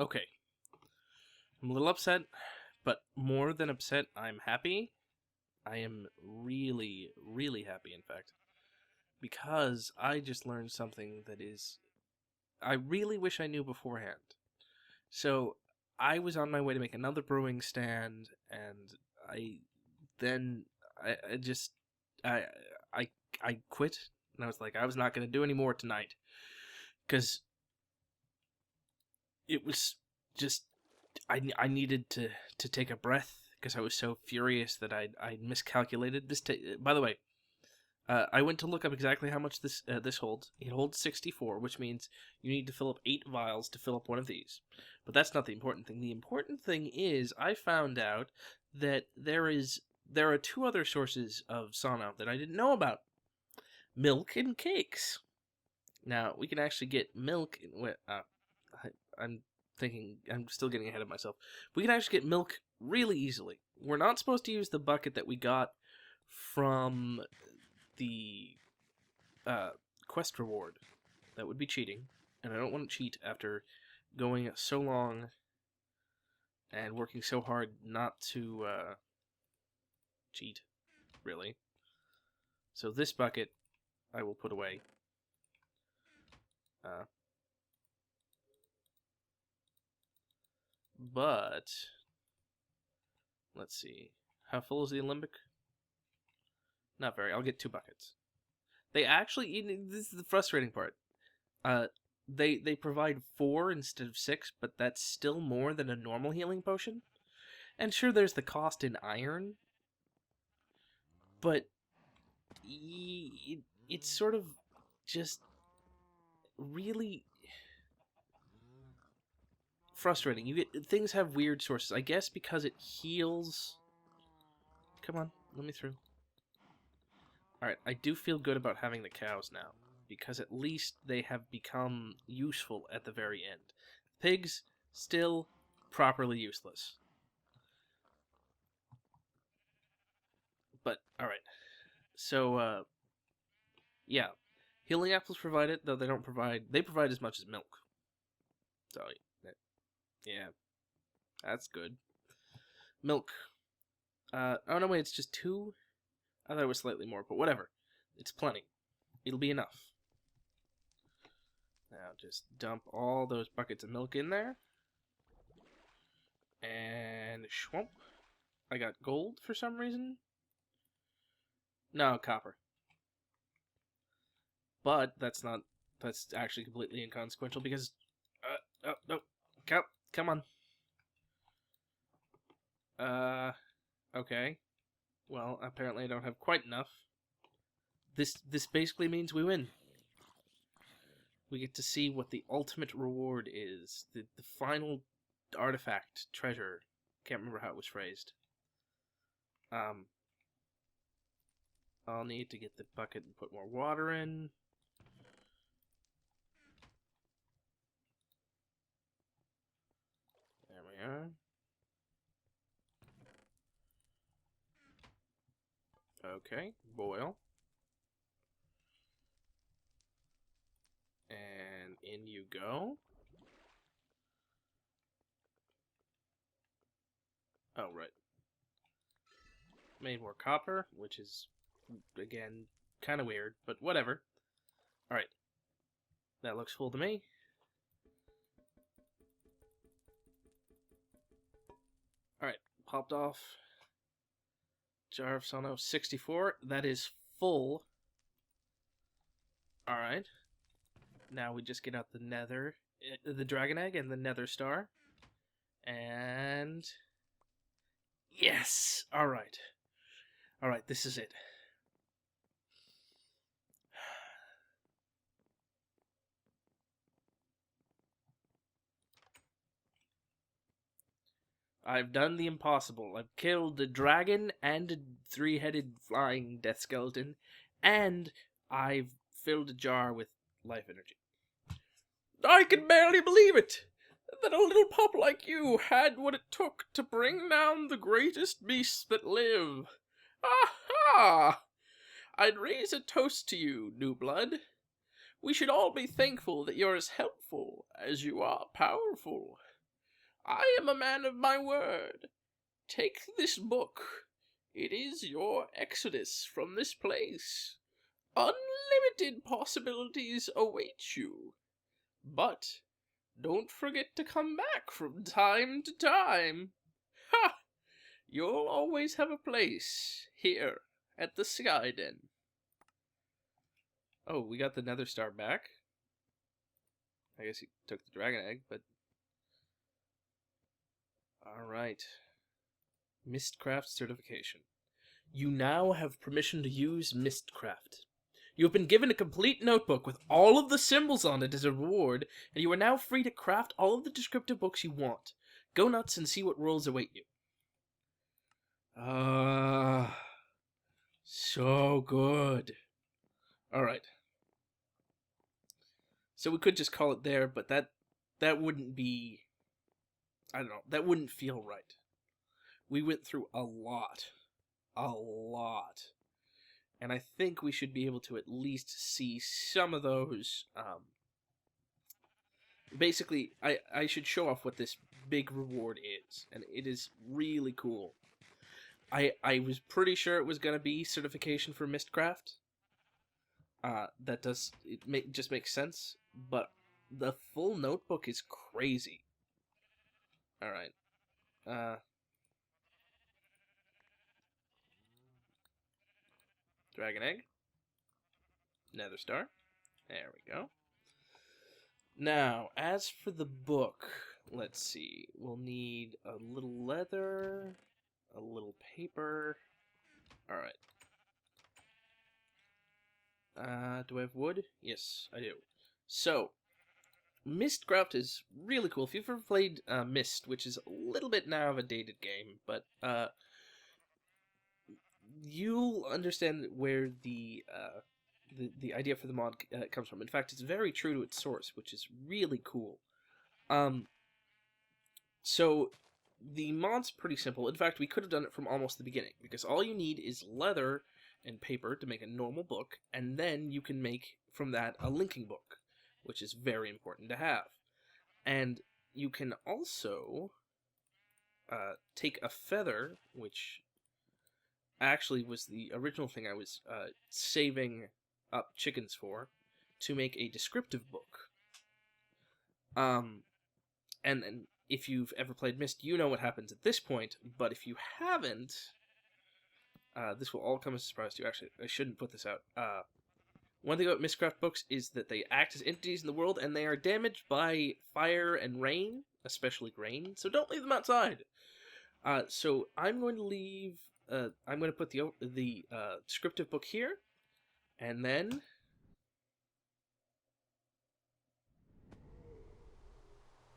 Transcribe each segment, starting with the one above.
Okay. I'm a little upset, but more than upset, I'm happy. I am really, really happy, in fact, because I just learned something that is. I really wish I knew beforehand. So, I was on my way to make another brewing stand, and I then I just I I I quit, and I was like, I was not going to do any more tonight because it was just I needed to take a breath because I was so furious that I miscalculated this. By the way, I went to look up exactly how much this holds. It holds 64, which means you need to fill up 8 vials to fill up one of these. But that's not the important thing. The important thing is I found out that there are two other sources of sauna that I didn't know about: milk and cakes. Now we can actually get milk. I'm thinking I'm still getting ahead of myself. We can actually get milk really easily. We're not supposed to use the bucket that we got from the quest reward. That would be cheating, and I don't want to cheat after going so long and working so hard not to cheat, really. So this bucket I will put away. Uh, but let's see. How full is the Olympic? Not very. I'll get 2 buckets. They actually, this is the frustrating part. Uh, they provide 4 instead of 6, but that's still more than a normal healing potion. And sure, there's the cost in iron, but it's sort of just really frustrating. You get things have weird sources. I guess because it heals. Come on, let me through. All right, I do feel good about having the cows now because at least they have become useful at the very end. Pigs still properly useless. But all right. So yeah, healing apples provide it, though they don't provide. They provide as much as milk. So yeah, that's good. Milk. Oh no, wait, it's just 2. I thought it was slightly more, but whatever. It's plenty. It'll be enough. Now just dump all those buckets of milk in there. And shwomp. I got gold for some reason. No, copper. But that's not. That's actually completely inconsequential because. Oh no, come on. Okay. Well, apparently I don't have quite enough. This basically means we win. We get to see what the ultimate reward is. The final artifact, treasure. Can't remember how it was phrased. I'll need to get the bucket and put more water in. There we are. Okay, boil. And in you go. Oh, right. Made more copper, which is, again, kind of weird, but whatever. Alright. That looks full to me. Alright, popped off. Jar of Sono 64. That is full. Alright. Now we just get out the nether, the dragon egg and the nether star. And yes! Alright. Alright, this is it. I've done the impossible. I've killed a dragon and a 3-headed flying death skeleton, and I've filled a jar with life energy. I can barely believe it! That a little pup like you had what it took to bring down the greatest beasts that live. Aha! I'd raise a toast to you, new blood. We should all be thankful that you're as helpful as you are powerful. I am a man of my word. Take this book. It is your exodus from this place. Unlimited possibilities await you. But don't forget to come back from time to time. Ha! You'll always have a place here at the Sky Den. Oh, we got the Nether Star back. I guess he took the dragon egg, but... Alright. Mistcraft certification. You now have permission to use Mistcraft. You have been given a complete notebook with all of the symbols on it as a reward, and you are now free to craft all of the descriptive books you want. Go nuts and see what rolls await you. So good. Alright. So we could just call it there, but that wouldn't be... I don't know, that wouldn't feel right. We went through a lot. A lot. And I think we should be able to at least see some of those. Basically, I should show off what this big reward is, and it is really cool. I was pretty sure it was going to be certification for Mistcraft. That does, just makes sense, but the full notebook is crazy. Alright. Dragon egg. Nether star. There we go. Now, as for the book, let's see. We'll need a little leather, a little paper. Alright. Do I have wood? Yes, I do. So, Mistcraft is really cool. If you've ever played Myst, which is a little bit now of a dated game, but you'll understand where the idea for the mod comes from. In fact, it's very true to its source, which is really cool. So the mod's pretty simple. In fact, we could have done it from almost the beginning, because all you need is leather and paper to make a normal book, and then you can make from that a linking book, which is very important to have. And you can also take a feather, which actually was the original thing I was saving up chickens for, to make a descriptive book. And then if you've ever played Myst, you know what happens at this point, but if you haven't, this will all come as a surprise to you. Actually, I shouldn't put this out. One thing about Mistcraft books is that they act as entities in the world, and they are damaged by fire and rain, especially rain, so don't leave them outside. So I'm going to leave... I'm going to put the descriptive book here, and then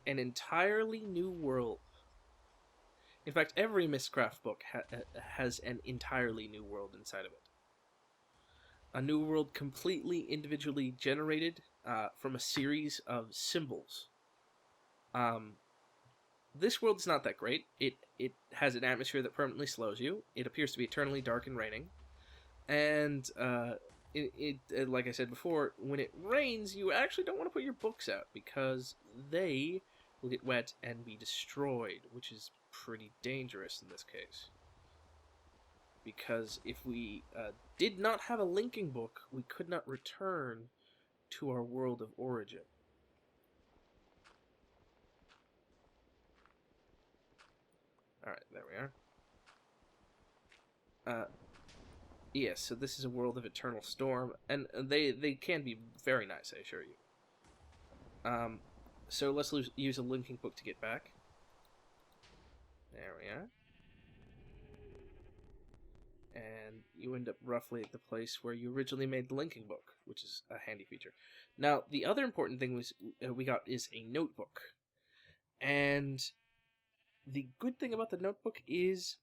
an entirely new world. In fact, every Mistcraft book has an entirely new world inside of it. A new world completely individually generated from a series of symbols. This world is not that great. It has an atmosphere that permanently slows you. It appears to be eternally dark and raining. And like I said before, when it rains, you actually don't want to put your books out, because they will get wet and be destroyed, which is pretty dangerous in this case. Because if we did not have a linking book, we could not return to our world of origin. Alright, there we are. Yes, so this is a world of eternal storm, and they can be very nice, I assure you. So let's use a linking book to get back. There we are. And you end up roughly at the place where you originally made the linking book, which is a handy feature. Now, the other important thing we got is a notebook. And the good thing about the notebook is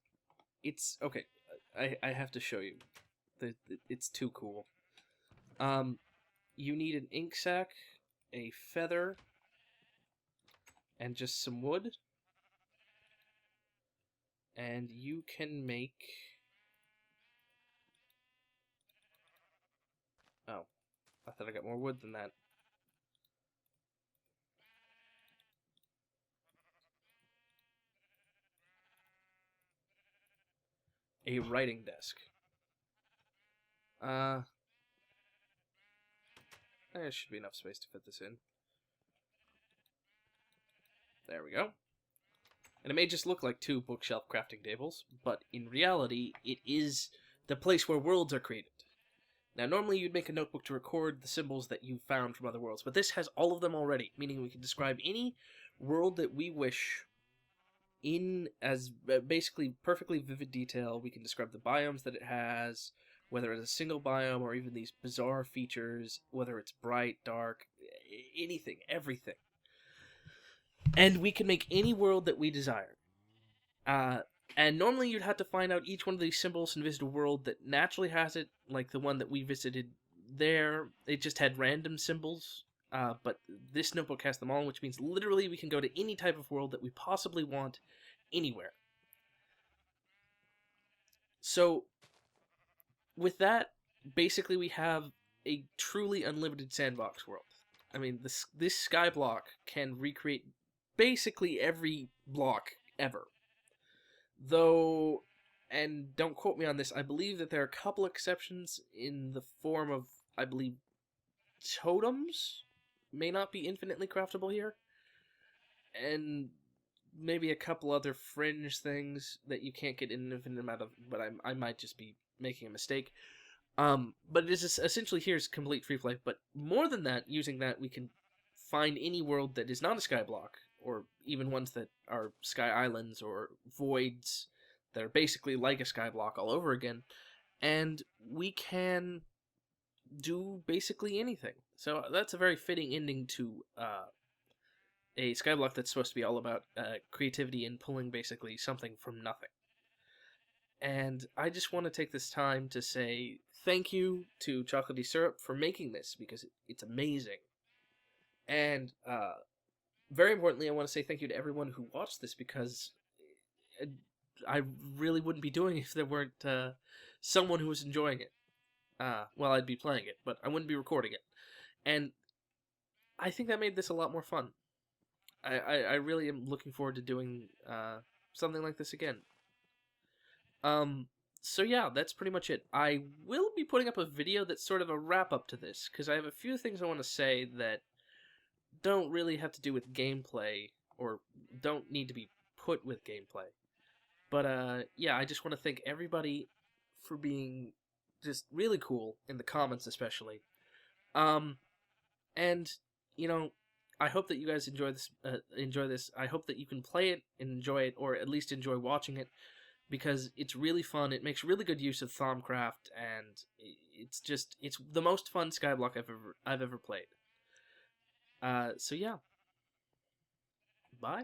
it's... Okay, I have to show you. It's too cool. You need an ink sac, a feather, and just some wood. And you can make... Oh, I thought I got more wood than that. a writing desk. There should be enough space to fit this in. There we go. And it may just look like two bookshelf crafting tables, but in reality, it is the place where worlds are created. Now, normally you'd make a notebook to record the symbols that you found from other worlds, but this has all of them already, meaning we can describe any world that we wish in as basically perfectly vivid detail. We can describe the biomes that it has, whether it's a single biome or even these bizarre features, whether it's bright, dark, anything, everything. And we can make any world that we desire. And normally you'd have to find out each one of these symbols and visit a world that naturally has it, like the one that we visited there. It just had random symbols, but this notebook has them all, which means literally we can go to any type of world that we possibly want, anywhere. So, with that, basically we have a truly unlimited sandbox world. I mean, this skyblock can recreate basically every block ever. Though, and don't quote me on this, I believe that there are a couple exceptions in the form of, I believe, totems may not be infinitely craftable here. And maybe a couple other fringe things that you can't get an infinite amount of, but I might just be making a mistake. But it is essentially here's complete free play. But more than that, using that, we can find any world that is not a skyblock, or even ones that are sky islands or voids that are basically like a skyblock all over again, and we can do basically anything. So that's a very fitting ending to a skyblock that's supposed to be all about creativity and pulling basically something from nothing. And I just want to take this time to say thank you to Chocolatey Syrup for making this, because it's amazing. And very importantly, I want to say thank you to everyone who watched this, because I really wouldn't be doing it if there weren't someone who was enjoying it. Well, I'd be playing it, but I wouldn't be recording it. And I think that made this a lot more fun. I really am looking forward to doing something like this again. So yeah, that's pretty much it. I will be putting up a video that's sort of a wrap-up to this, because I have a few things I want to say that don't really have to do with gameplay, or don't need to be put with gameplay. But yeah, I just want to thank everybody for being just really cool, in the comments especially. And, you know, I hope that you guys enjoy this. I hope that you can play it and enjoy it, or at least enjoy watching it, because it's really fun. It makes really good use of Thaumcraft, and it's the most fun skyblock I've ever played. So yeah. Bye.